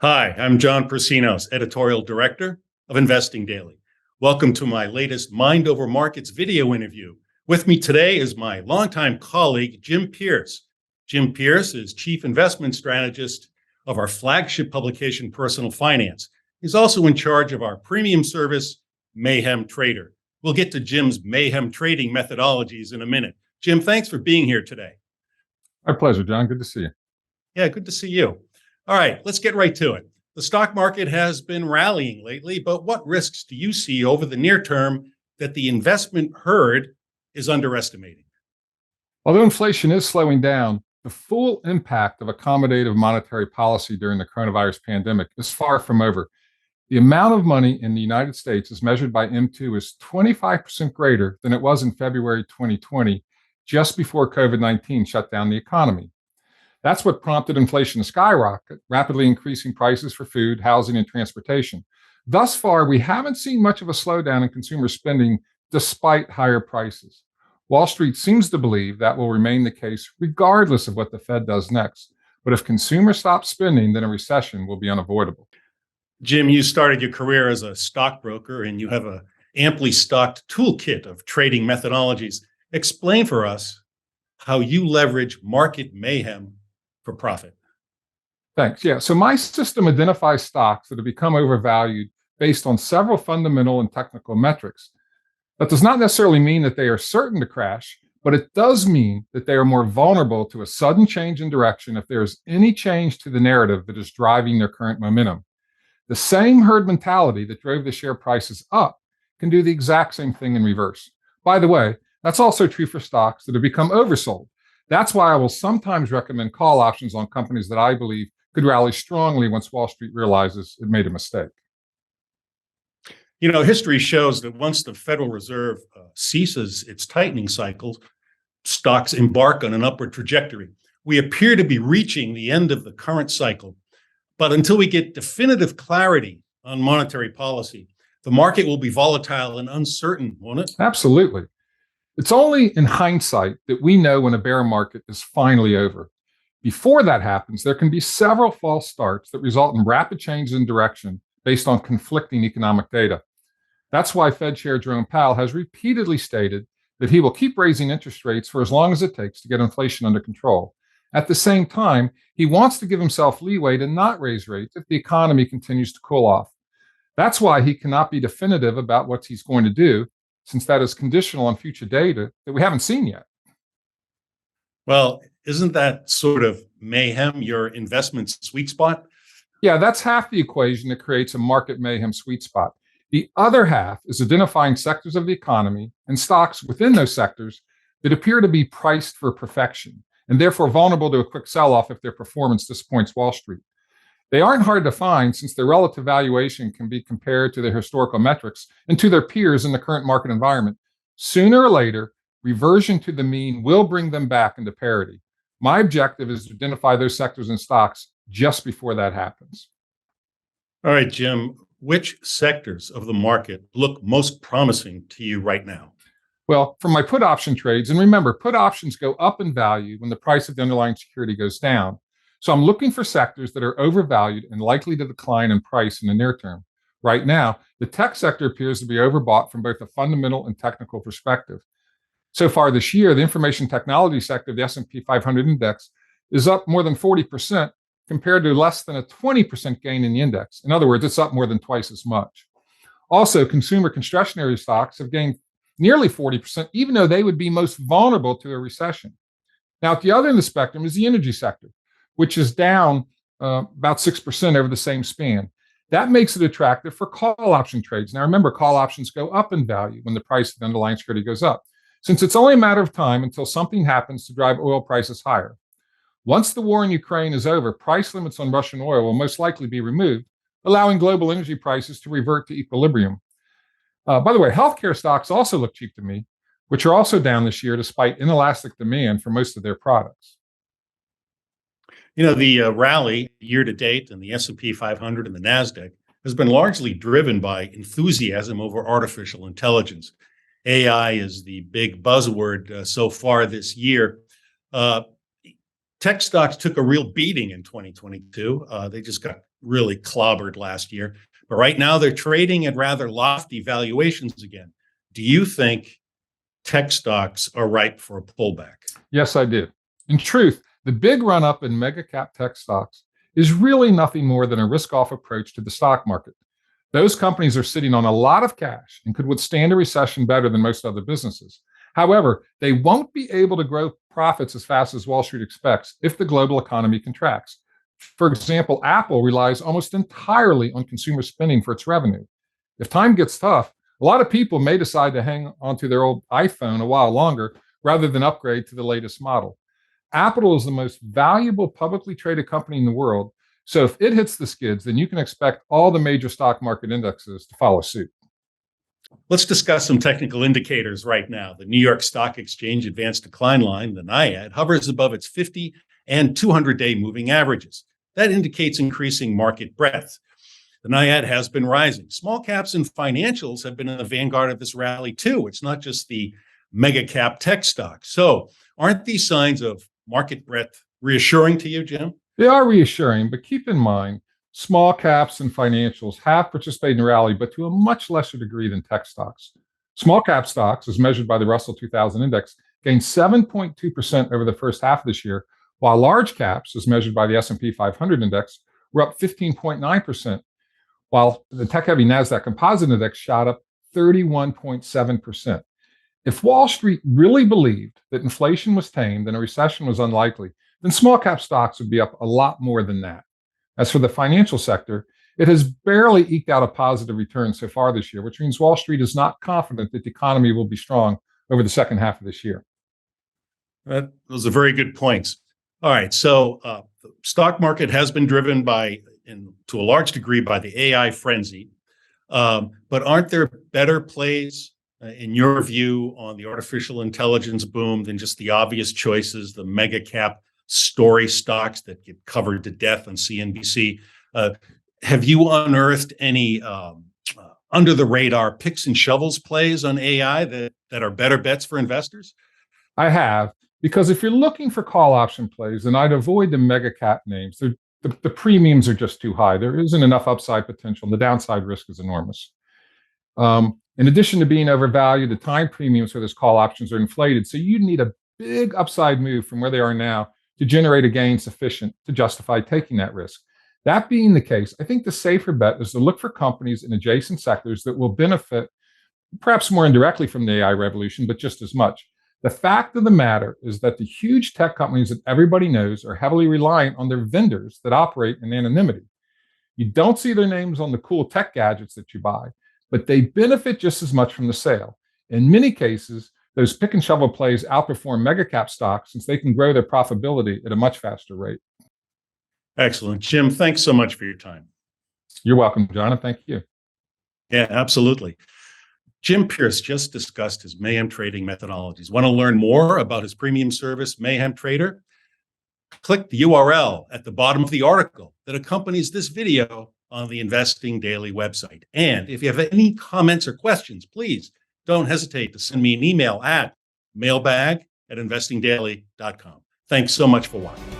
Hi, I'm John Persinos, Editorial Director of Investing Daily. Welcome to my latest Mind Over Markets video interview. With me today is my longtime colleague, Jim Pearce. Jim Pearce is Chief Investment Strategist of our flagship publication, Personal Finance. He's also in charge of our premium service, Mayhem Trader. We'll get to Jim's Mayhem trading methodologies in a minute. Jim, thanks for being here today. My pleasure, John. Good to see you. Yeah, good to see you. All right, let's get right to it. The stock market has been rallying lately, but what risks do you see over the near term that the investment herd is underestimating? Although inflation is slowing down, the full impact of accommodative monetary policy during the coronavirus pandemic is far from over. The amount of money in the United States, as measured by M2, is 25% greater than it was in February 2020, just before COVID-19 shut down the economy. That's what prompted inflation to skyrocket, rapidly increasing prices for food, housing, and transportation. Thus far, we haven't seen much of a slowdown in consumer spending despite higher prices. Wall Street seems to believe that will remain the case regardless of what the Fed does next. But if consumers stop spending, then a recession will be unavoidable. Jim, you started your career as a stockbroker and you have an amply stocked toolkit of trading methodologies. Explain for us how you leverage market mayhem for profit. Thanks. Yeah. So my system identifies stocks that have become overvalued based on several fundamental and technical metrics. That does not necessarily mean that they are certain to crash, but it does mean that they are more vulnerable to a sudden change in direction if there is any change to the narrative that is driving their current momentum. The same herd mentality that drove the share prices up can do the exact same thing in reverse. By the way, that's also true for stocks that have become oversold. That's why I will sometimes recommend call options on companies that I believe could rally strongly once Wall Street realizes it made a mistake. You know, history shows that once the Federal Reserve ceases its tightening cycles, stocks embark on an upward trajectory. We appear to be reaching the end of the current cycle, but until we get definitive clarity on monetary policy, the market will be volatile and uncertain, won't it? Absolutely. It's only in hindsight that we know when a bear market is finally over. Before that happens, there can be several false starts that result in rapid changes in direction based on conflicting economic data. That's why Fed Chair Jerome Powell has repeatedly stated that he will keep raising interest rates for as long as it takes to get inflation under control. At the same time, he wants to give himself leeway to not raise rates if the economy continues to cool off. That's why he cannot be definitive about what he's going to do, since that is conditional on future data that we haven't seen yet. Well, isn't that sort of mayhem your investment sweet spot? Yeah, that's half the equation that creates a market mayhem sweet spot. The other half is identifying sectors of the economy and stocks within those sectors that appear to be priced for perfection and therefore vulnerable to a quick sell-off if their performance disappoints Wall Street. They aren't hard to find since their relative valuation can be compared to their historical metrics and to their peers in the current market environment. Sooner or later, reversion to the mean will bring them back into parity. My objective is to identify those sectors and stocks just before that happens. All right, Jim, which sectors of the market look most promising to you right now? Well, for my put option trades, and remember, put options go up in value when the price of the underlying security goes down. So I'm looking for sectors that are overvalued and likely to decline in price in the near term. Right now, the tech sector appears to be overbought from both a fundamental and technical perspective. So far this year, the information technology sector of the S&P 500 index is up more than 40% compared to less than a 20% gain in the index. In other words, it's up more than twice as much. Also, consumer discretionary stocks have gained nearly 40%, even though they would be most vulnerable to a recession. Now, at the other end of the spectrum is the energy sector, which is down about 6% over the same span. That makes it attractive for call option trades. Now, remember, call options go up in value when the price of the underlying security goes up, since it's only a matter of time until something happens to drive oil prices higher. Once the war in Ukraine is over, price limits on Russian oil will most likely be removed, allowing global energy prices to revert to equilibrium. By the way, healthcare stocks also look cheap to me, which are also down this year despite inelastic demand for most of their products. You know, the rally year to date in the S&P 500 and the NASDAQ has been largely driven by enthusiasm over artificial intelligence. AI is the big buzzword so far this year. Tech stocks took a real beating in 2022. They just got really clobbered last year. But right now they're trading at rather lofty valuations again. Do you think tech stocks are ripe for a pullback? Yes, I do. In truth, the big run up in mega cap tech stocks is really nothing more than a risk off approach to the stock market. Those companies are sitting on a lot of cash and could withstand a recession better than most other businesses. However, they won't be able to grow profits as fast as Wall Street expects if the global economy contracts. For example, Apple relies almost entirely on consumer spending for its revenue. If time gets tough, a lot of people may decide to hang onto their old iPhone a while longer rather than upgrade to the latest model. Apple is the most valuable publicly traded company in the world. So if it hits the skids, then you can expect all the major stock market indexes to follow suit. Let's discuss some technical indicators right now. The New York Stock Exchange Advanced Decline Line, the NIAD, hovers above its 50 and 200-day moving averages. That indicates increasing market breadth. The NIAD has been rising. Small caps and financials have been in the vanguard of this rally too. It's not just the mega cap tech stocks. So aren't these signs of market breadth reassuring to you, Jim? They are reassuring, but keep in mind, small caps and financials have participated in the rally, but to a much lesser degree than tech stocks. Small cap stocks, as measured by the Russell 2000 index, gained 7.2% over the first half of this year, while large caps, as measured by the S&P 500 index, were up 15.9%, while the tech-heavy NASDAQ Composite Index shot up 31.7%. If Wall Street really believed that inflation was tamed and a recession was unlikely, then small cap stocks would be up a lot more than that. As for the financial sector, it has barely eked out a positive return so far this year, which means Wall Street is not confident that the economy will be strong over the second half of this year. Those are very good points. All right, so the stock market has been driven to a large degree by the AI frenzy, but aren't there better plays, in your view, on the artificial intelligence boom than just the obvious choices, the mega cap story stocks that get covered to death on CNBC? Have you unearthed any under the radar picks and shovels plays on AI that are better bets for investors? I have, because if you're looking for call option plays, then I'd avoid the mega cap names. The premiums are just too high. There isn't enough upside potential, and the downside risk is enormous. In addition to being overvalued, the time premiums for those call options are inflated. So you need a big upside move from where they are now to generate a gain sufficient to justify taking that risk. That being the case, I think the safer bet is to look for companies in adjacent sectors that will benefit perhaps more indirectly from the AI revolution, but just as much. The fact of the matter is that the huge tech companies that everybody knows are heavily reliant on their vendors that operate in anonymity. You don't see their names on the cool tech gadgets that you buy, but they benefit just as much from the sale. In many cases, those pick and shovel plays outperform mega cap stocks since they can grow their profitability at a much faster rate. Excellent. Jim, thanks so much for your time. You're welcome, John, and thank you. Yeah, absolutely. Jim Pearce just discussed his Mayhem trading methodologies. Want to learn more about his premium service, Mayhem Trader? Click the URL at the bottom of the article that accompanies this video on the Investing Daily website. And if you have any comments or questions, please don't hesitate to send me an email at mailbag@investingdaily.com. Thanks so much for watching.